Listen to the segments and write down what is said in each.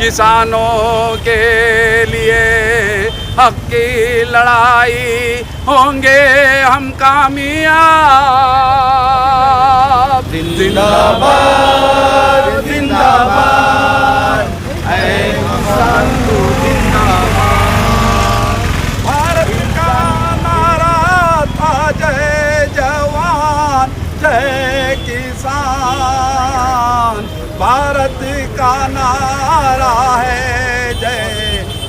किसानों के लिए हक की लड़ाई होंगे हम कामयाब। जिंदाबाद जिंदाबाद ऐ किसान तू जिंदाबाद। भारत का नारा था जय जवान जय किसान। भारत का नारा है जय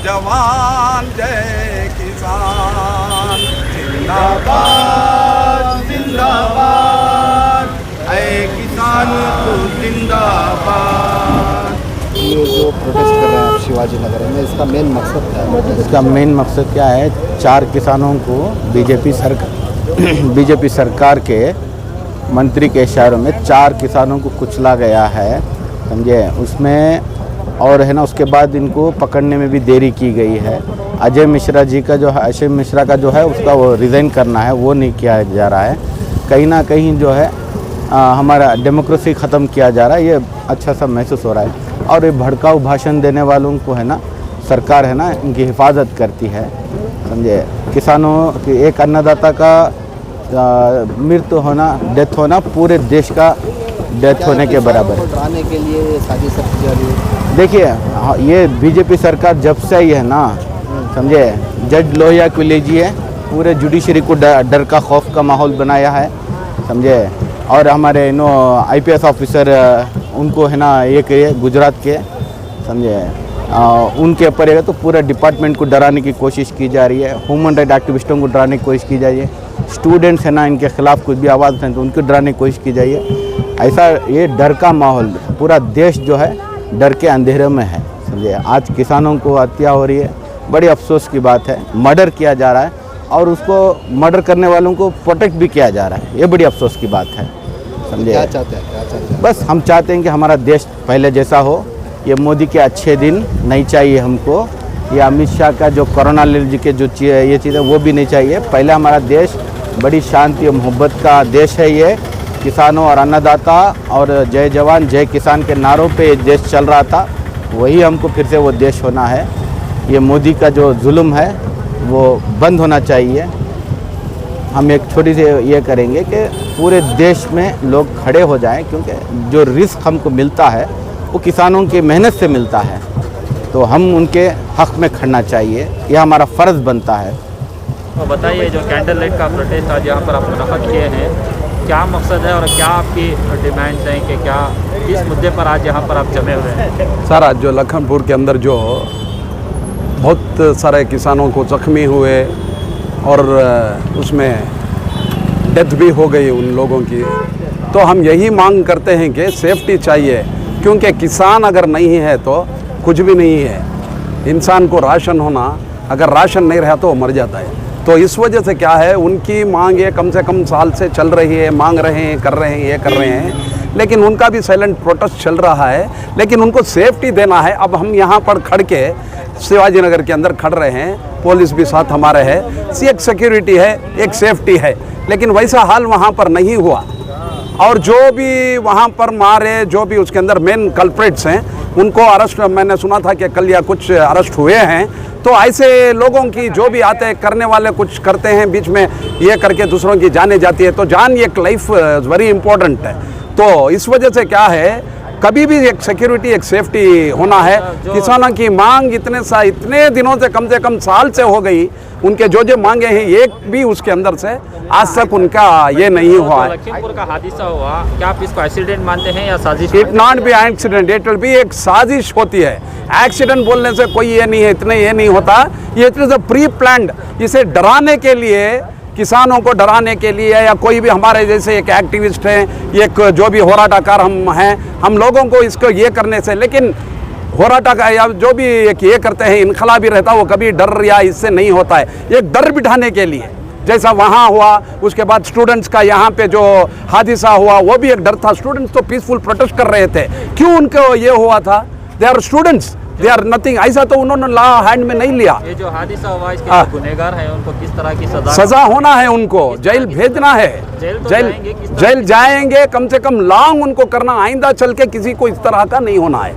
जवान जय किसान। जिंदाबाद जिंदाबाद ऐ किसान तू जिंदाबाद। ये जो प्रोटेस्ट कर रहे हैं आप शिवाजी नगर में, इसका मेन मकसद क्या है? इसका मेन मकसद क्या है? 4 किसानों को बीजेपी सरकार के मंत्री के इशारों में 4 किसानों को कुचला गया है, समझे। उसमें और है ना, उसके बाद इनको पकड़ने में भी देरी की गई है। अजय मिश्रा का जो है उसका वो रिज़ाइन करना है, वो नहीं किया जा रहा है। कहीं ना कहीं जो है हमारा डेमोक्रेसी ख़त्म किया जा रहा है, ये अच्छा सा महसूस हो रहा है। और ये भड़काऊ भाषण देने वालों को है ना, सरकार है ना, इनकी हिफाजत करती है, समझे। किसानों की एक अन्नदाता का मृत्यु होना, डेथ होना पूरे देश का डेथ होने के बराबर है। डराने के लिए साजिश की जा रही है। देखिए ये बीजेपी सरकार जब से आई है ना, समझे, जज लोहिया को लीजिए, पूरे जुडिशरी को डर का खौफ का माहौल बनाया है, समझे। और हमारे IPS ऑफिसर उनको है ना, एक गुजरात के, समझे, उनके ऊपर है तो पूरा डिपार्टमेंट को डराने की कोशिश की जा रही है। ह्यूमन राइट एक्टिविस्टों को डराने की कोशिश की जा रही है। स्टूडेंट्स है ना, इनके खिलाफ कुछ भी आवाज़ उठाएं तो उनको डराने की कोशिश की जाइए। ऐसा ये डर का माहौल, पूरा देश जो है डर के अंधेरे में है, समझे। आज किसानों को हत्या हो रही है, बड़ी अफसोस की बात है। मर्डर किया जा रहा है और उसको मर्डर करने वालों को प्रोटेक्ट भी किया जा रहा है, ये बड़ी अफसोस की बात है, समझे। क्या चाहते हैं? बस हम चाहते हैं कि हमारा देश पहले जैसा हो। ये मोदी के अच्छे दिन नहीं चाहिए हमको। ये अमित शाह का जो कोरोना एलर्जी के जो ये चीज़ें वो भी नहीं चाहिए। पहले हमारा देश बड़ी शांति और मोहब्बत का देश है। ये किसानों और अन्नदाता और जय जवान जय किसान के नारों पे ये देश चल रहा था, वही हमको फिर से वो देश होना है। ये मोदी का जो जुल्म है वो बंद होना चाहिए। हम एक छोटी सी ये करेंगे कि पूरे देश में लोग खड़े हो जाएं, क्योंकि जो रिस्क हमको मिलता है वो किसानों की मेहनत से मिलता है, तो हम उनके हक़ में खड़ना चाहिए, यह हमारा फ़र्ज़ बनता है। तो बताइए, जो कैंडल लाइट का प्रोटेस्ट आज यहाँ पर आप मुनक़्क़द किए हैं, क्या मकसद है और क्या आपकी डिमांड्स हैं कि क्या किस मुद्दे पर आज यहाँ पर आप जमे हुए हैं? सर, आज जो लखनपुर के अंदर जो बहुत सारे किसानों को जख्मी हुए और उसमें डेथ भी हो गई उन लोगों की, तो हम यही मांग करते हैं कि सेफ्टी चाहिए, क्योंकि किसान अगर नहीं है तो कुछ भी नहीं है। इंसान को राशन होना, अगर राशन नहीं रहा तो वो मर जाता है। तो इस वजह से क्या है, उनकी मांग ये कम से कम साल से चल रही है, मांग रहे हैं, कर रहे हैं, ये कर रहे हैं, लेकिन उनका भी साइलेंट प्रोटेस्ट चल रहा है। लेकिन उनको सेफ्टी देना है। अब हम यहाँ पर खड़ के शिवाजी नगर के अंदर खड़ रहे हैं, पुलिस भी साथ हमारे है, एक सिक्योरिटी है, एक सेफ्टी है, लेकिन वैसा हाल वहाँ पर नहीं हुआ। और जो भी वहाँ पर मारे, जो भी उसके अंदर मेन कल्प्रिट्स हैं, उनको अरेस्ट, मैंने सुना था कि कल या कुछ अरेस्ट हुए हैं। तो ऐसे लोगों की जो भी आते हैं करने वाले कुछ करते हैं, बीच में ये करके दूसरों की जाने जाती है, तो जान एक लाइफ वेरी इंपॉर्टेंट है। तो इस वजह से क्या है, कभी भी एक सिक्योरिटी, एक सेफ्टी होना है। किसानों की मांग इतने दिनों से कम साल से हो गई, उनके जो मांगे हैं एक भी उसके अंदर से आज तक उनका ये नहीं हुआ है। लखीमपुर का हादसा हुआ, क्या आप इसको एक्सीडेंट मानते हैं या साजिश? It not be accident, it will be एक साजिश होती है। एक्सीडेंट बोलने से कोई ये नहीं है, इतने ये नहीं होता, ये it is a pre planned. इसे डराने के लिए, किसानों को डराने के लिए, या कोई भी हमारे जैसे एक एक्टिविस्ट हैं, एक जो भी होराटाकार हम हैं, हम लोगों को इसको ये करने से, लेकिन होराटा का या जो भी एक ये करते हैं इनकलाबी रहता, वो कभी डर या इससे नहीं होता है। एक डर बिठाने के लिए, जैसा वहाँ हुआ, उसके बाद स्टूडेंट्स का यहाँ पे जो हादसा हुआ वो भी एक डर था। स्टूडेंट्स तो पीसफुल प्रोटेस्ट कर रहे थे, क्यों उनको ये हुआ था? They are students, they are nothing. ऐसा तो उन्होंने लॉ हैंड में नहीं लिया। ये जो हादसा हुआ, इसके जो गुनहगार हैं उनको किस तरह की सजा होना है, उनको जेल भेजना है, जेल जाएंगे, कम से कम लॉन्ग उनको करना, आइंदा चल के किसी को इस तरह का नहीं होना है।